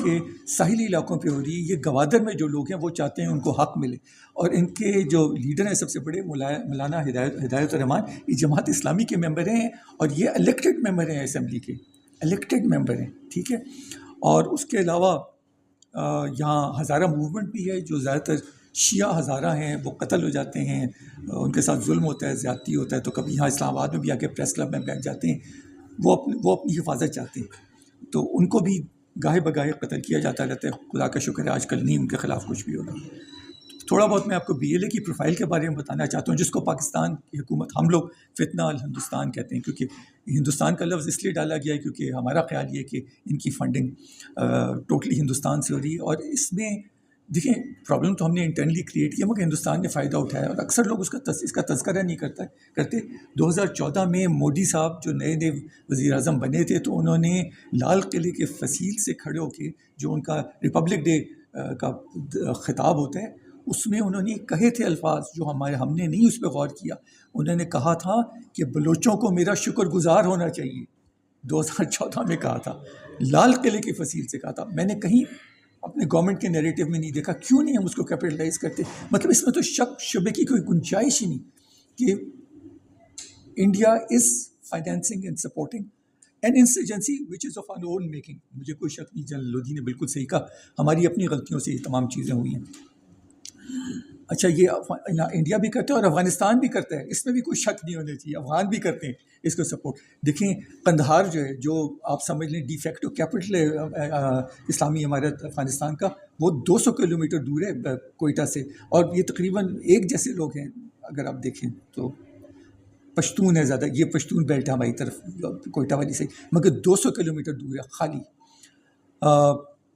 کے ساحلی علاقوں پہ ہو رہی ہے. یہ گوادر میں جو لوگ ہیں وہ چاہتے ہیں ان کو حق ملے, اور ان کے جو لیڈر ہیں سب سے بڑے مولانا ہدایت الرحمان, یہ جماعت اسلامی کے ممبر ہیں اور یہ الیکٹڈ ممبر ہیں اسمبلی کے, الیکٹڈ ممبر ہیں, ٹھیک ہے. اور اس کے علاوہ یہاں ہزارہ موومنٹ بھی ہے, جو زیادہ تر شیعہ ہزارہ ہیں, وہ قتل ہو جاتے ہیں, ان کے ساتھ ظلم ہوتا ہے, زیادتی ہوتا ہے, تو کبھی یہاں اسلام آباد میں بھی آ کے پریس کلب میں بیٹھ جاتے ہیں. وہ اپنی حفاظت چاہتے ہیں, تو ان کو بھی گاہے بگاہے قتل کیا جاتا رہتا ہے. خدا کا شکر ہے آج کل نہیں ان کے خلاف کچھ بھی ہوگا. تھوڑا بہت میں آپ کو BLA کی پروفائل کے بارے میں بتانا چاہتا ہوں, جس کو پاکستان کی حکومت, ہم لوگ فتنہ الہندوستان کہتے ہیں, کیونکہ ہندوستان کا لفظ اس لیے ڈالا گیا ہے کیونکہ ہمارا خیال یہ کہ ان کی فنڈنگ ٹوٹلی ہندوستان سے ہو رہی ہے. اور اس میں دیکھیں پرابلم تو ہم نے انٹرنلی کریٹ کیا, مگر ہندوستان نے فائدہ اٹھایا, اور اکثر لوگ اس کا تذکرہ نہیں کرتے. 2014 میں مودی صاحب جو نئے وزیر اعظم بنے تھے, تو انہوں نے لال قلعے کے فصیل سے کھڑے ہو کے, جو ان کا ریپبلک ڈے کا خطاب ہوتا ہے, اس میں انہوں نے کہے تھے الفاظ جو ہم نے نہیں اس پہ غور کیا. انہوں نے کہا تھا کہ بلوچوں کو میرا شکر گزار ہونا چاہیے. 2014 میں کہا تھا, لال قلعے کی فصیل سے کہا تھا. میں نے کہیں اپنے گورنمنٹ کے نیریٹو میں نہیں دیکھا, کیوں نہیں ہم اس کو کیپٹلائز کرتے. مطلب اس میں تو شک شبے کی کوئی گنجائش ہی نہیں کہ India is financing and supporting an insurgency which is of our own making. مجھے کوئی شک نہیں, جنرل لودھی نے بالکل صحیح کہا, ہماری اپنی غلطیوں سے یہ تمام چیزیں ہوئی ہیں. اچھا, یہ انڈیا بھی کرتا ہے اور افغانستان بھی کرتا ہے, اس میں بھی کوئی شک نہیں ہونا چاہیے. افغان بھی کرتے ہیں اس کو سپورٹ. دیکھیں قندھار جو ہے, جو آپ سمجھ لیں ڈی فیکٹو کیپٹل ہے اسلامی امارت افغانستان کا, وہ 200 کلومیٹر دور ہے کوئٹہ سے, اور یہ تقریباً ایک جیسے لوگ ہیں. اگر آپ دیکھیں تو پشتون ہے زیادہ, یہ پشتون بیلٹ ہے ہماری طرف کوئٹہ والی سے, مگر 200 کلومیٹر دور ہے خالی.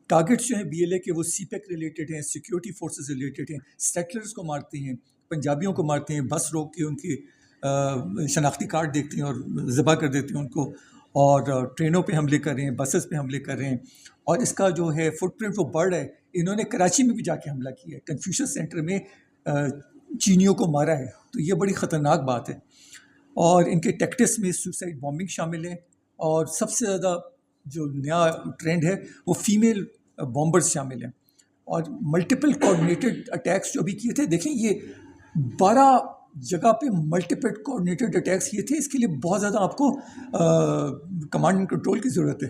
ٹارگیٹس جو ہیں BLA کے, وہ سی پیک ریلیٹڈ ہیں, سیکیورٹی فورسز ریلیٹڈ ہیں, سیٹلرز کو مارتے ہیں, پنجابیوں کو مارتے ہیں, بس روک کے ان کے شناختی کارڈ دیکھتے ہیں اور ذبح کر دیتے ہیں ان کو, اور ٹرینوں پہ حملے کر رہے ہیں, بسز پہ حملے کر رہے ہیں. اور اس کا جو ہے فٹ پرنٹ وہ بڑھ ہے. انہوں نے کراچی میں بھی جا کے حملہ کیا ہے, کنفیوشن سینٹر میں چینیوں کو مارا ہے, تو یہ بڑی خطرناک بات ہے. اور ان کے ٹیکٹس میں سوسائڈ بامبنگ شامل ہے, اور سب سے زیادہ جو نیا ٹرینڈ ہے وہ فیمیل بامبرز شامل ہیں. اور ملٹیپل کوآرڈینیٹڈ اٹیکس جو بھی کیے تھے, دیکھیں یہ 12 جگہ پہ ملٹیپل کوآرڈینیٹڈ اٹیکس کیے تھے. اس کے لیے بہت زیادہ آپ کو کمانڈ اینڈ کنٹرول کی ضرورت ہے.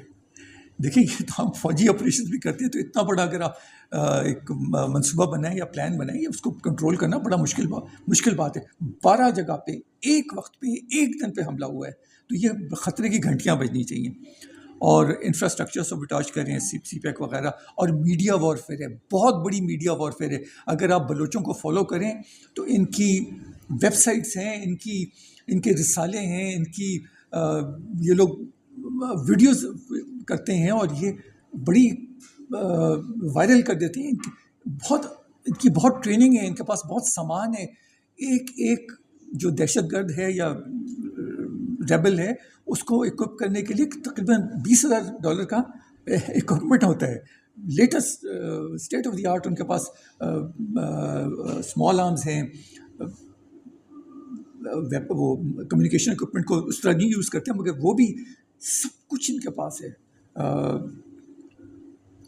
دیکھیں یہ تو ہم فوجی آپریشنز بھی کرتے ہیں, تو اتنا بڑا اگر آپ ایک منصوبہ بنائیں یا پلان بنائیں, اس کو کنٹرول کرنا بڑا مشکل بات ہے. 12 جگہ پہ ایک وقت پہ ایک دن پہ حملہ ہوا ہے, تو یہ خطرے کی گھنٹیاں بجنی چاہیے. اور انفراسٹرکچر سبوٹاج کر رہے ہیں, سی پیک وغیرہ. اور میڈیا وارفیئر ہے, بہت بڑی میڈیا وارفیئر ہے. اگر آپ بلوچوں کو فالو کریں تو ان کی ویب سائٹس ہیں, ان کے رسالے ہیں, ان کی یہ لوگ ویڈیوز کرتے ہیں, اور یہ بڑی وائرل کر دیتے ہیں. ان کی بہت ٹریننگ ہے, ان کے پاس بہت سامان ہے. ایک جو دہشت گرد ہے یا ریبل ہے, اس کو اکوپ کرنے کے لیے تقریباً $20,000 کا اکوپمنٹ ہوتا ہے. Latest state of the art ان کے پاس اسمال آرمز ہیں, وہ کمیونیکیشن اکوپمنٹ کو اس طرح نہیں یوز کرتے, مگر وہ بھی سب کچھ ان کے پاس ہے.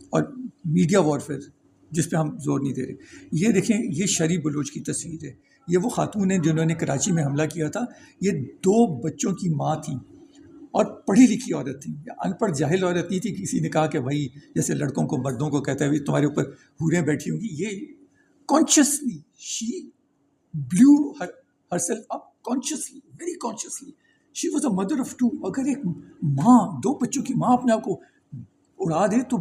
اور میڈیا وارفیئر جس پہ ہم زور نہیں دے رہے. یہ دیکھیں, یہ شری بلوچ کی تصویر ہے. یہ وہ خاتون ہیں جنہوں نے کراچی میں حملہ کیا تھا. یہ 2 بچوں کی ماں تھیں, اور پڑھی لکھی عورت تھیں, ان پڑھ جاہل عورت نہیں تھی. کسی نے کہا کہ بھائی جیسے لڑکوں کو مردوں کو کہتا ہے تمہارے اوپر حوریں بیٹھی ہوں گی. یہ consciously she blue her self up, consciously, very consciously. She was a mother of 2. اگر ایک ماں 2 بچوں کی ماں اپنے آپ کو اڑا دے تو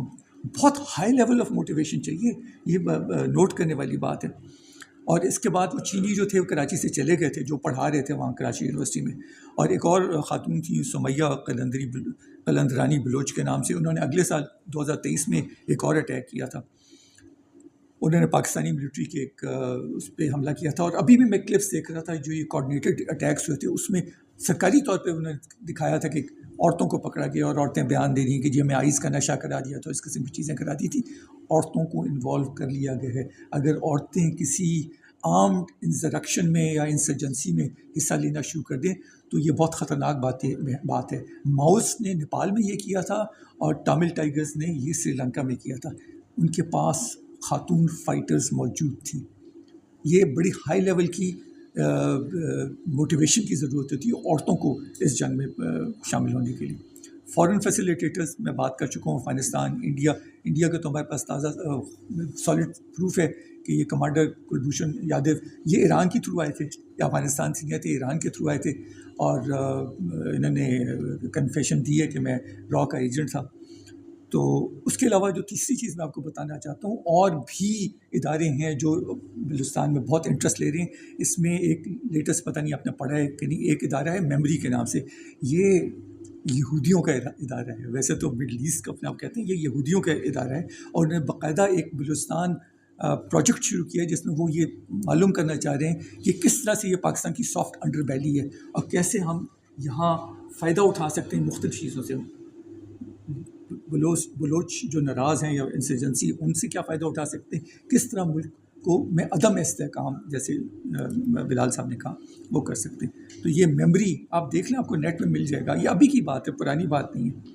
بہت ہائی لیول آف موٹیویشن چاہیے. یہ نوٹ کرنے والی بات ہے. اور اس کے بعد وہ چینی جو تھے وہ کراچی سے چلے گئے تھے, جو پڑھا رہے تھے وہاں کراچی یونیورسٹی میں. اور ایک اور خاتون تھیں سمیہ قلندرانی بلوچ کے نام سے. انہوں نے اگلے سال 2023 میں ایک اور اٹیک کیا تھا. انہوں نے پاکستانی ملٹری کے ایک اس پہ حملہ کیا تھا. اور ابھی بھی میں کلپس دیکھ رہا تھا جو یہ کوآرڈینیٹڈ اٹیکس ہوئے تھے, اس میں سرکاری طور پہ انہوں نے دکھایا تھا کہ عورتوں کو پکڑا گیا, اور عورتیں بیان دے رہی ہیں کہ جی ہمیں آئس کا نشہ کرا دیا, تو اس قسم کی چیزیں کرا دی تھی. عورتوں کو انوالو کر لیا گیا ہے. اگر عورتیں کسی آرمڈ انسرکشن میں یا انسرجنسی میں حصہ لینا شروع کر دیں تو یہ بہت خطرناک بات ہے. ماؤس نے نیپال میں یہ کیا تھا اور ٹامل ٹائیگرز نے یہ سری لنکا میں کیا تھا. ان کے پاس خاتون فائٹرز موجود تھیں. یہ بڑی ہائی لیول کی موٹیویشن کی ضرورت ہوتی ہے عورتوں کو اس جنگ میں شامل ہونے کے لیے. فورن فیسیلیٹیٹرز میں بات کر چکا ہوں. افغانستان، انڈیا کا تو ہمارے پاس تازہ سالڈ پروف ہے کہ یہ کمانڈر کلبھوشن یادو یہ ایران کے تھرو آئے تھے، یا افغانستان سے نہیں تھے، ایران کے تھرو آئے تھے، اور انہوں نے کنفیشن دی ہے کہ میں را کا ایجنٹ تھا. تو اس کے علاوہ جو تیسری چیز میں آپ کو بتانا چاہتا ہوں، اور بھی ادارے ہیں جو بلوچستان میں بہت انٹرسٹ لے رہے ہیں. اس میں ایک لیٹسٹ پتہ نہیں آپ نے پڑھا ہے کہ نہیں، ایک ادارہ ہے میموری کے نام سے. یہ یہودیوں کا ادارہ ہے. ویسے تو مڈل ایسٹ کا اپنے آپ کہتے ہیں، یہ یہودیوں کا ادارہ ہے، اور انہوں نے باقاعدہ ایک بلوچستان پروجیکٹ شروع کیا ہے جس میں وہ یہ معلوم کرنا چاہ رہے ہیں کہ کس طرح سے یہ پاکستان کی سافٹ انڈر بیلی ہے اور کیسے ہم یہاں فائدہ اٹھا سکتے ہیں مختلف چیزوں سے. بلوچ جو ناراض ہیں یا انسرجنسی، ان سے کیا فائدہ اٹھا سکتے ہیں، کس طرح ملک کو میں عدم استحکام جیسے بلال صاحب نے کہا وہ کر سکتے ہیں. تو یہ میموری آپ دیکھ لیں، آپ کو نیٹ میں مل جائے گا. یہ ابھی کی بات ہے، پرانی بات نہیں ہے.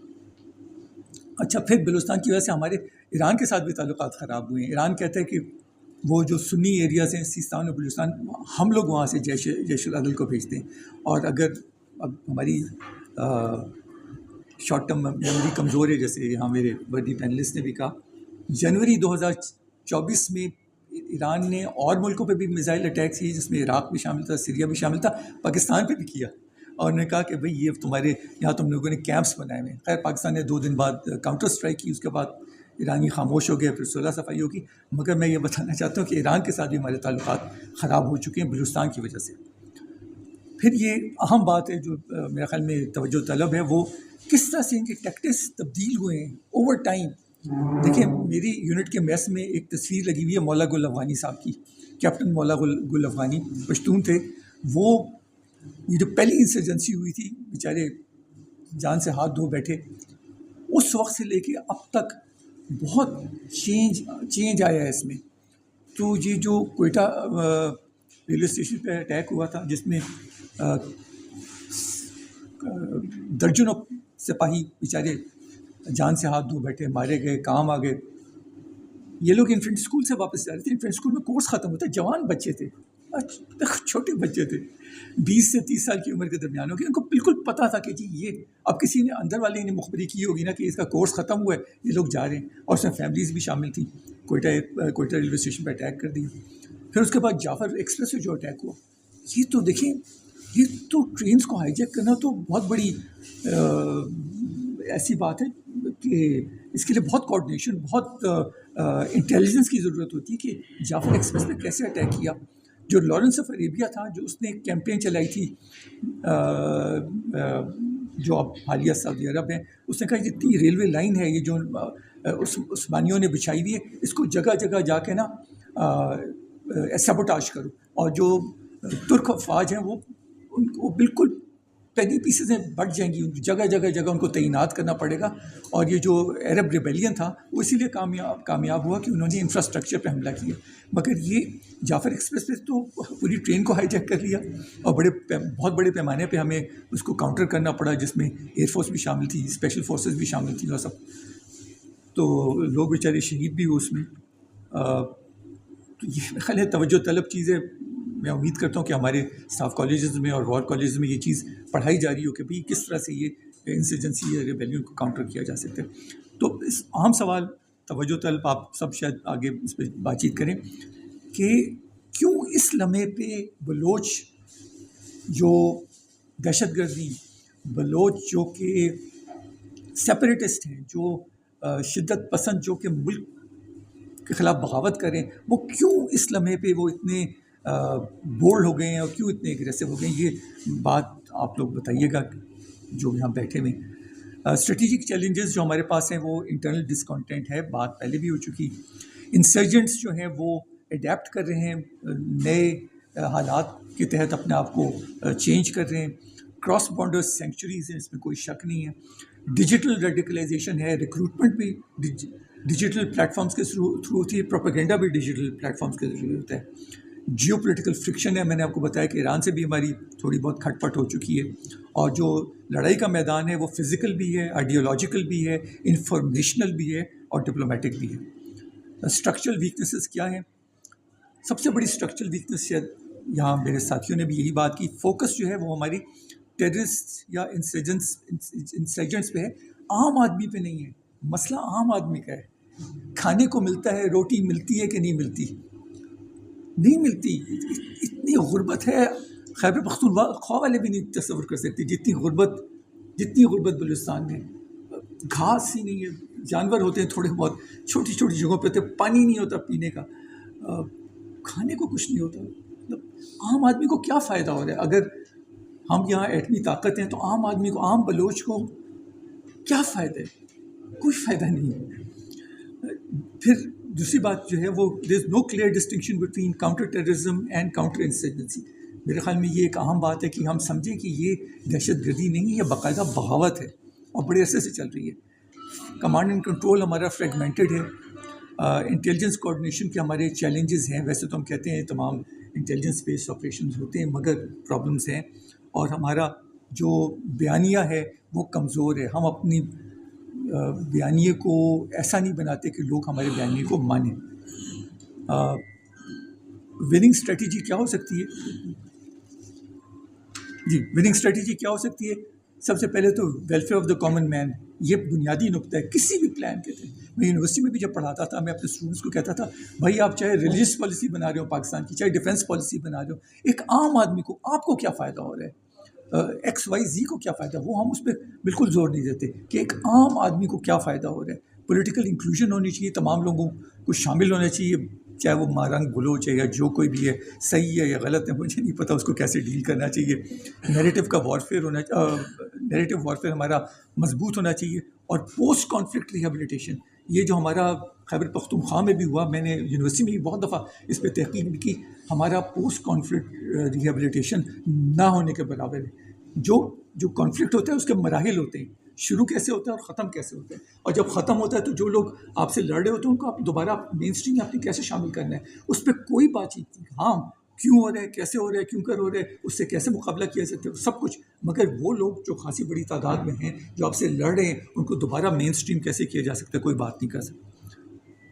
اچھا، پھر بلوچستان کی وجہ سے ہمارے ایران کے ساتھ بھی تعلقات خراب ہوئے ہیں. ایران کہتا ہے کہ وہ جو سنی ایریاز ہیں سیستان اور بلوچستان، ہم لوگ وہاں سے جیش العدل کو بھیجتے ہیں. اور اگر اب ہماری شارٹ ٹرم میموری کمزور ہے، جیسے یہاں میرے بڑی پینلسٹ نے بھی کہا، جنوری 2024 میں ایران نے اور ملکوں پہ بھی میزائل اٹیک کیے، جس میں عراق بھی شامل تھا، سیریا بھی شامل تھا، پاکستان پہ بھی کیا. اور نے کہا کہ بھئی یہ تمہارے یہاں تم لوگوں نے کیمپس بنائے ہوئے ہیں. خیر پاکستان نے 2 دن بعد کاؤنٹر اسٹرائک کی، اس کے بعد ایرانی خاموش ہو گئے، پھر صلح صفائی ہوگی. مگر میں یہ بتانا چاہتا ہوں کہ ایران کے ساتھ بھی ہمارے تعلقات خراب ہو چکے ہیں بلوچستان کی وجہ سے. پھر یہ اہم بات ہے جو میرے خیال میں توجہ طلب ہے، وہ کس طرح سے ان کے ٹیکٹکس تبدیل ہوئے ہیں اوور ٹائم. دیکھیں میری یونٹ کے میس میں ایک تصویر لگی ہوئی ہے مولا گل افغانی صاحب کی. کیپٹن مولا گل افغانی پشتون تھے. وہ یہ جو پہلی انسرجنسی ہوئی تھی، بیچارے جان سے ہاتھ دھو بیٹھے. اس وقت سے لے کے اب تک بہت چینج آیا ہے اس میں. تو یہ جو کوئٹہ ریلوے اسٹیشن پہ اٹیک ہوا تھا، جس میں درجنوں سپاہی بیچارے جان سے ہاتھ دھو بیٹھے، مارے گئے، کام آ گئے. یہ لوگ انفینٹ اسکول سے واپس جا رہے تھے. انفینٹ اسکول میں کورس ختم ہوتا ہے، جوان بچے تھے، چھوٹے بچے تھے، 20 سے 30 سال کی عمر کے درمیان ہو گئے. ان کو بالکل پتہ تھا کہ جی یہ اب کسی نے اندر والے نے مخبری کی ہوگی نا کہ اس کا کورس ختم ہوا ہے، یہ لوگ جا رہے ہیں. اور اس میں فیملیز بھی شامل تھیں. کوئٹہ ریلوے اسٹیشن پہ اٹیک کر دیا. پھر اس کے بعد جعفر ایکسپریس پہ جو اٹیک ہوا، یہ تو دیکھیں، یہ تو ٹرینس کو ہائی جیک کرنا تو بہت بڑی ایسی بات ہے کہ اس کے لیے بہت کوآرڈینیشن، بہت انٹیلیجنس کی ضرورت ہوتی ہے کہ جعفر ایکسپریس پہ کیسے اٹیک کیا. جو لارنس آف عربیہ تھا، جو اس نے ایک کیمپین چلائی تھی، جو اب حالیہ سعودی عرب ہیں، اس نے کہا جتنی ریلوے لائن ہے یہ جو عثمانیوں نے بچھائی ہوئی ہے، اس کو جگہ جگہ جا کے نا سیبوٹاج کرو. اور جو ترک افواج ہیں وہ ان کو بالکل پینی پیسز میں بٹ جائیں گی. جگہ جگہ ان کو تعینات کرنا پڑے گا. اور یہ جو عرب ریبیلین تھا وہ اسی لیے کامیاب ہوا کہ انہوں نے انفراسٹرکچر پہ حملہ کیا. مگر یہ جعفر ایکسپریس پہ تو پوری ٹرین کو ہائی جیک کر لیا، اور بہت بڑے پیمانے پہ ہمیں اس کو کاؤنٹر کرنا پڑا، جس میں ایئر فورس بھی شامل تھی، اسپیشل فورسز بھی شامل تھیں اور سب. تو لوگ بیچارے شہید بھی ہوئے اس میں. تو یہ خیال ہے توجہ طلب چیز ہے. میں امید کرتا ہوں کہ ہمارے اسٹاف کالجز میں اور وار کالجز میں یہ چیز پڑھائی جا رہی ہو کہ بھئی کس طرح سے یہ انسرجنسی یا ریبیلیون کو کاؤنٹر کیا جا سکتا ہے. تو اس اہم سوال توجہ طلب آپ سب شاید آگے اس پہ بات چیت کریں کہ کیوں اس لمحے پہ بلوچ جو دہشت گردی، بلوچ جو کہ سیپریٹسٹ ہیں، جو شدت پسند جو کہ ملک کے خلاف بغاوت کریں، وہ کیوں اس لمحے پہ وہ اتنے بولڈ ہو گئے ہیں اور کیوں اتنے اگریسو ہو گئے ہیں. یہ بات آپ لوگ بتائیے گا جو یہاں بیٹھے ہوئے. اسٹریٹجک چیلنجز جو ہمارے پاس ہیں وہ انٹرنل ڈسکنٹینٹ ہے، بات پہلے بھی ہو چکی. انسرجنٹس جو ہیں وہ اڈیپٹ کر رہے ہیں، نئے حالات کے تحت اپنے آپ کو چینج کر رہے ہیں. کراس بارڈر سینکچوریز ہیں، اس میں کوئی شک نہیں ہے. ڈیجیٹل ریڈیکلائزیشن ہے، ریکروٹمنٹ بھی ڈیجیٹل پلیٹ فارمز کے تھرو ہوتی ہے، پروپیگنڈا بھی ڈیجیٹل پلیٹ فارمز کے ذریعے ہوتا ہے. جیو پولیٹیکل فرکشن ہے. میں نے آپ کو بتایا کہ ایران سے بھی ہماری تھوڑی بہت کھٹ پٹ ہو چکی ہے, اور جو لڑائی کا میدان ہے وہ فزیکل بھی ہے, آئیڈیولوجیکل بھی ہے, انفارمیشنل بھی ہے, اور ڈپلومیٹک بھی ہے. اسٹرکچرل ویکنیسز کیا ہیں؟ سب سے بڑی اسٹرکچرل ویکنیس شاید یہاں میرے ساتھیوں نے بھی یہی بات کی, فوکس جو ہے وہ ہماری ٹیررسٹ یا انسرجنٹس پہ ہے, عام آدمی پہ نہیں ہے. مسئلہ عام آدمی کا ہے. کھانے کو ملتا ہے, روٹی ملتی ہے کہ نہیں ملتی؟ نہیں ملتی. اتنی غربت ہے, خیبر پختونخوا والے بھی نہیں تصور کر سکتے جتنی غربت بلوچستان میں. گھاس ہی نہیں ہے, جانور ہوتے ہیں تھوڑے بہت, چھوٹی چھوٹی جگہوں پہ ہوتے, پانی نہیں ہوتا پینے کا, کھانے کو کچھ نہیں ہوتا. مطلب عام آدمی کو کیا فائدہ ہو رہا ہے؟ اگر ہم یہاں ایٹمی طاقت ہیں تو عام آدمی کو, عام بلوچ کو کیا فائدہ ہے؟ کوئی فائدہ نہیں ہے. پھر دوسری بات جو ہے وہ there is no clear distinction between counter terrorism and counter insurgency. میرے خیال میں یہ ایک اہم بات ہے کہ ہم سمجھیں کہ یہ دہشت گردی نہیں, یہ باقاعدہ بغاوت ہے اور بڑے عرصے سے چل رہی ہے. کمانڈ اینڈ کنٹرول ہمارا فریگمنٹڈ ہے. انٹیلیجنس کوآرڈینیشن کے ہمارے چیلنجز ہیں. ویسے تو ہم کہتے ہیں تمام انٹیلیجنس بیسڈ آپریشنز ہوتے ہیں, مگر پرابلمس ہیں. اور ہمارا جو بیانیہ ہے وہ کمزور ہے. ہم اپنی بیانیے کو ایسا نہیں بناتے کہ لوگ ہمارے بیانیے کو مانیں. وننگ اسٹریٹجی کیا ہو سکتی ہے؟ جی, وننگ اسٹریٹجی کیا ہو سکتی ہے؟ سب سے پہلے تو ویلفیئر آف دا کامن مین, یہ بنیادی نقطہ ہے کسی بھی پلان کے تحت. میں یونیورسٹی میں بھی جب پڑھاتا تھا میں اپنے اسٹوڈنٹس کو کہتا تھا, بھائی آپ چاہے ریلیجیس پالیسی بنا رہے ہو پاکستان کی, چاہے ڈیفینس پالیسی بنا رہے ہو, ایک عام آدمی کو آپ کو کیا فائدہ ہو رہا ہے, ایکس وائی زی کو کیا فائدہ, وہ ہم اس پہ بالکل زور نہیں دیتے کہ ایک عام آدمی کو کیا فائدہ ہو رہا ہے. پولیٹیکل انکلوژن ہونی چاہیے, تمام لوگوں کو شامل ہونا چاہیے, چاہے وہ مارنگ بلوچ ہے یا جو کوئی بھی ہے, صحیح ہے یا غلط ہے مجھے نہیں پتہ, اس کو کیسے ڈیل کرنا چاہیے. نیریٹو کا وارفیئر ہونا, نیریٹو وارفیئر ہمارا مضبوط ہونا چاہیے. اور پوسٹ کانفلکٹ ریہیبلیٹیشن, یہ جو ہمارا خیبر پختونخوا میں بھی ہوا, میں نے یونیورسٹی میں بھی بہت دفعہ اس پہ تحقیق بھی کی, ہمارا پوسٹ کانفلکٹ ریہیبلیٹیشن نہ ہونے کے برابر ہے. جو کانفلکٹ ہوتا ہے اس کے مراحل ہوتے ہیں, شروع کیسے ہوتا ہے اور ختم کیسے ہوتا ہے, اور جب ختم ہوتا ہے تو جو لوگ آپ سے لڑ رہے ہوتے ہیں ان کو آپ دوبارہ مین اسٹریم میں آپ نے کیسے شامل کرنا ہے, اس پہ کوئی بات چیت نہیں. ہاں, کیوں ہو رہا ہے, کیسے ہو رہا ہے, کیوں کر ہو رہا ہے, اس سے کیسے مقابلہ کیا جا سکتا ہے, سب کچھ. مگر وہ لوگ جو خاصی بڑی تعداد میں ہیں جو آپ سے لڑ رہے ہیں, ان کو دوبارہ مین اسٹریم کیسے کیا جا سکتا ہے, کوئی بات نہیں کر سکتا.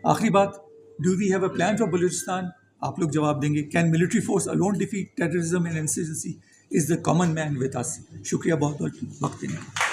آخری بات, do we have a plan for Balochistan? آپ لوگ جواب دیں گے. Can military force alone defeat terrorism and insurgency? Is the common man with us. شکریہ بہت بہت وقت دینے کا.